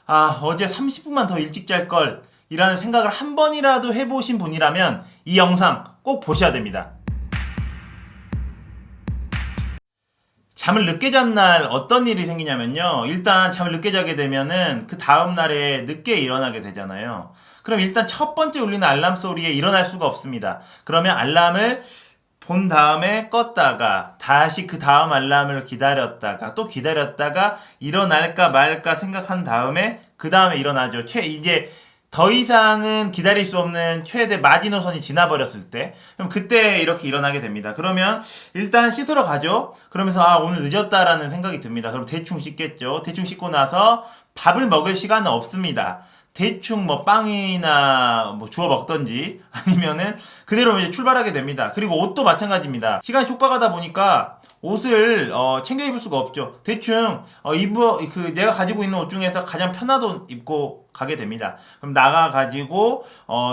아, 어제 30분만 더 일찍 잘 걸, 이라는 생각을 한 번이라도 해보신 분이라면 이 영상 꼭 보셔야 됩니다. 잠을 늦게 잔 날 어떤 일이 생기냐면요. 일단 잠을 늦게 자게 되면은 그 다음날에 늦게 일어나게 되잖아요. 그럼 일단 첫 번째 울리는 알람 소리에 일어날 수가 없습니다. 그러면 알람을 본 다음에 껐다가 다시 그 다음 알람을 기다렸다가 또 기다렸다가 일어날까 말까 생각한 다음에 그 다음에 일어나죠. 이제 더 이상은 기다릴 수 없는 최대 마지노선이 지나버렸을 때, 그럼 그때 이렇게 일어나게 됩니다. 그러면 일단 씻으러 가죠. 그러면서 아, 오늘 늦었다라는 생각이 듭니다. 그럼 대충 씻겠죠. 대충 씻고 나서 밥을 먹을 시간은 없습니다. 대충 뭐 빵이나 뭐 주워 먹던지 아니면은 그대로 이제 출발하게 됩니다. 그리고 옷도 마찬가지입니다. 시간이 촉박하다 보니까 옷을 챙겨 입을 수가 없죠. 대충 내가 가지고 있는 옷 중에서 가장 편한 옷 입고 가게 됩니다. 그럼 나가 가지고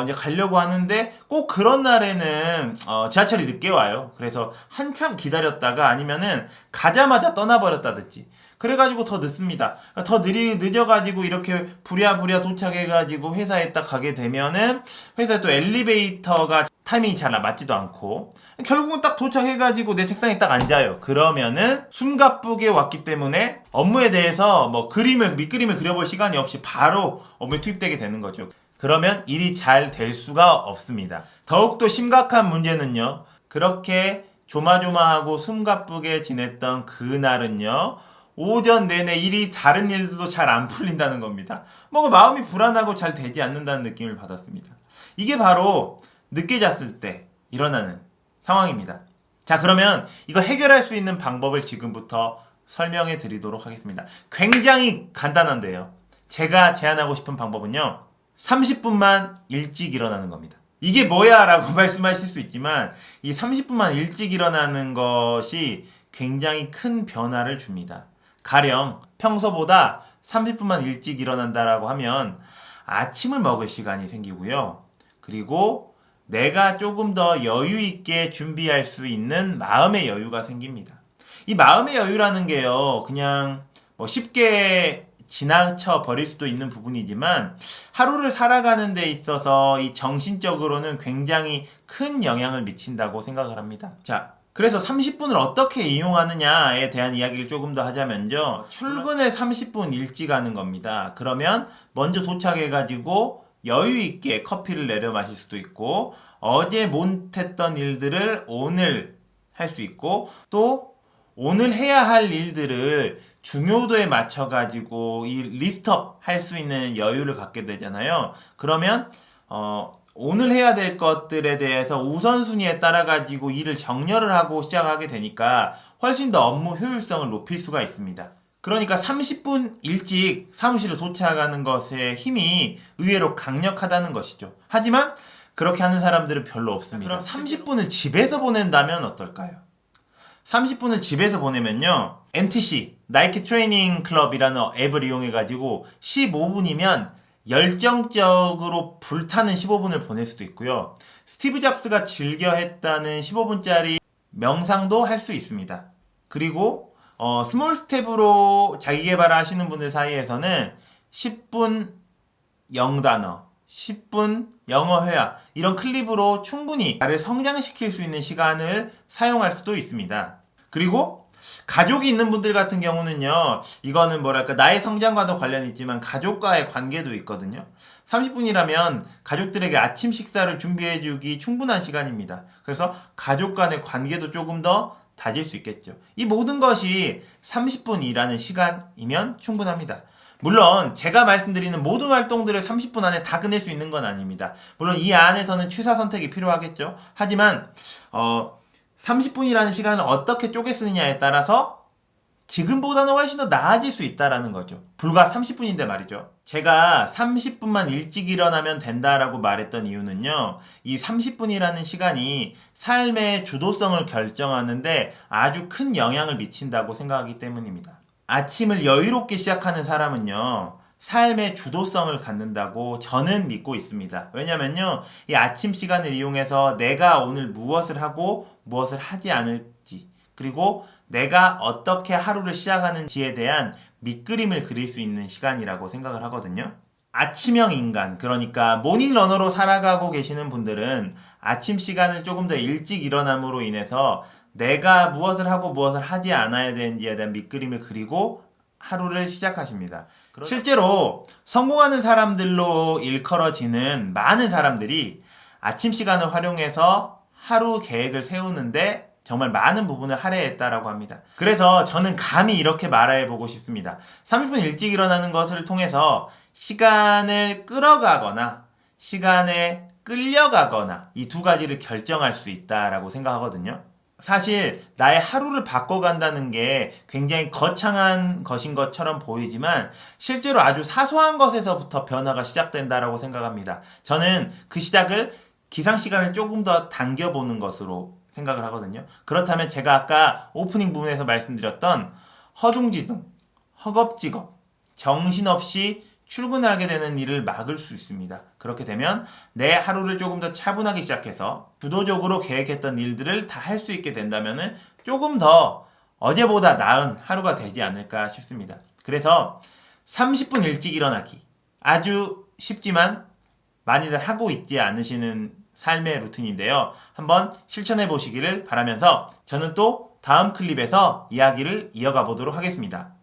이제 가려고 하는데 꼭 그런 날에는 지하철이 늦게 와요. 그래서 한참 기다렸다가 아니면은 가자마자 떠나버렸다든지 그래가지고 더 늦습니다. 더 늦어가지고 이렇게 부랴부랴 도착해가지고 회사에 딱 가게 되면은 회사에 또 엘리베이터가 타이밍이 잘 맞지도 않고 결국은 딱 도착해가지고 내 책상에 딱 앉아요. 그러면은 숨가쁘게 왔기 때문에 업무에 대해서 뭐 밑그림을 그려볼 시간이 없이 바로 업무에 투입되게 되는 거죠. 그러면 일이 잘 될 수가 없습니다. 더욱더 심각한 문제는요. 그렇게 조마조마하고 숨가쁘게 지냈던 그날은요. 오전 내내 다른 일들도 잘 안 풀린다는 겁니다. 뭔가 마음이 불안하고 잘 되지 않는다는 느낌을 받았습니다. 이게 바로 늦게 잤을 때 일어나는 상황입니다. 자, 그러면 이거 해결할 수 있는 방법을 지금부터 설명해 드리도록 하겠습니다. 굉장히 간단한데요. 제가 제안하고 싶은 방법은요. 30분만 일찍 일어나는 겁니다. 이게 뭐야? 라고 말씀하실 수 있지만 이 30분만 일찍 일어나는 것이 굉장히 큰 변화를 줍니다. 가령 평소보다 30분만 일찍 일어난다라고 하면 아침을 먹을 시간이 생기고요. 그리고 내가 조금 더 여유 있게 준비할 수 있는 마음의 여유가 생깁니다. 이 마음의 여유라는 게요. 그냥 뭐 쉽게 지나쳐 버릴 수도 있는 부분이지만 하루를 살아가는 데 있어서 이 정신적으로는 굉장히 큰 영향을 미친다고 생각을 합니다. 자, 그래서 30분을 어떻게 이용하느냐에 대한 이야기를 조금 더 하자면요. 출근을 30분 일찍 하는 겁니다. 그러면 먼저 도착해가지고 여유 있게 커피를 내려 마실 수도 있고 어제 못했던 일들을 오늘 할 수 있고 또 오늘 해야 할 일들을 중요도에 맞춰가지고 이 리스트업 할 수 있는 여유를 갖게 되잖아요. 그러면 오늘 해야 될 것들에 대해서 우선순위에 따라 가지고 일을 정렬을 하고 시작하게 되니까 훨씬 더 업무 효율성을 높일 수가 있습니다. 그러니까 30분 일찍 사무실에 도착하는 것의 힘이 의외로 강력하다는 것이죠. 하지만 그렇게 하는 사람들은 별로 없습니다. 그럼 30분을 집에서 보낸다면 어떨까요? 30분을 집에서 보내면요. NTC, 나이키 트레이닝 클럽이라는 앱을 이용해가지고 15분이면 열정적으로 불타는 15분을 보낼 수도 있고요. 스티브 잡스가 즐겨 했다는 15분짜리 명상도 할 수 있습니다. 그리고 스몰 스텝으로 자기 개발을 하시는 분들 사이에서는 10분 영단어, 10분 영어 회화 이런 클립으로 충분히 나를 성장시킬 수 있는 시간을 사용할 수도 있습니다. 그리고 가족이 있는 분들 같은 경우는요, 이거는 뭐랄까, 나의 성장과도 관련이 있지만 가족과의 관계도 있거든요. 30분이라면 가족들에게 아침 식사를 준비해주기 충분한 시간입니다. 그래서 가족 간의 관계도 조금 더 다질 수 있겠죠. 이 모든 것이 30분이라는 시간이면 충분합니다. 물론 제가 말씀드리는 모든 활동들을 30분 안에 다 끝낼 수 있는 건 아닙니다. 물론 이 안에서는 취사 선택이 필요하겠죠. 하지만 30분이라는 시간을 어떻게 쪼개 쓰느냐에 따라서 지금보다는 훨씬 더 나아질 수 있다라는 거죠. 불과 30분인데 말이죠. 제가 30분만 일찍 일어나면 된다라고 말했던 이유는요. 이 30분이라는 시간이 삶의 주도성을 결정하는데 아주 큰 영향을 미친다고 생각하기 때문입니다. 아침을 여유롭게 시작하는 사람은요. 삶의 주도성을 갖는다고 저는 믿고 있습니다. 왜냐면요. 이 아침 시간을 이용해서 내가 오늘 무엇을 하고 무엇을 하지 않을지 그리고 내가 어떻게 하루를 시작하는지에 대한 밑그림을 그릴 수 있는 시간이라고 생각을 하거든요. 아침형 인간, 그러니까 모닝러너로 살아가고 계시는 분들은 아침 시간을 조금 더 일찍 일어남으로 인해서 내가 무엇을 하고 무엇을 하지 않아야 되는지에 대한 밑그림을 그리고 하루를 시작하십니다. 실제로 성공하는 사람들로 일컬어지는 많은 사람들이 아침 시간을 활용해서 하루 계획을 세우는데 정말 많은 부분을 할애했다라고 합니다. 그래서 저는 감히 이렇게 말해보고 싶습니다. 30분 일찍 일어나는 것을 통해서 시간을 끌어가거나 시간에 끌려가거나 이 두 가지를 결정할 수 있다라고 생각하거든요. 사실 나의 하루를 바꿔간다는 게 굉장히 거창한 것인 것처럼 보이지만 실제로 아주 사소한 것에서부터 변화가 시작된다라고 생각합니다. 저는 그 시작을 기상시간을 조금 더 당겨보는 것으로 생각을 하거든요. 그렇다면 제가 아까 오프닝 부분에서 말씀드렸던 허둥지둥, 허겁지겁, 정신없이 출근을 하게 되는 일을 막을 수 있습니다. 그렇게 되면 내 하루를 조금 더 차분하게 시작해서 주도적으로 계획했던 일들을 다 할 수 있게 된다면 조금 더 어제보다 나은 하루가 되지 않을까 싶습니다. 그래서 30분 일찍 일어나기. 아주 쉽지만 많이들 하고 있지 않으시는 삶의 루틴인데요. 한번 실천해 보시기를 바라면서 저는 또 다음 클립에서 이야기를 이어가 보도록 하겠습니다.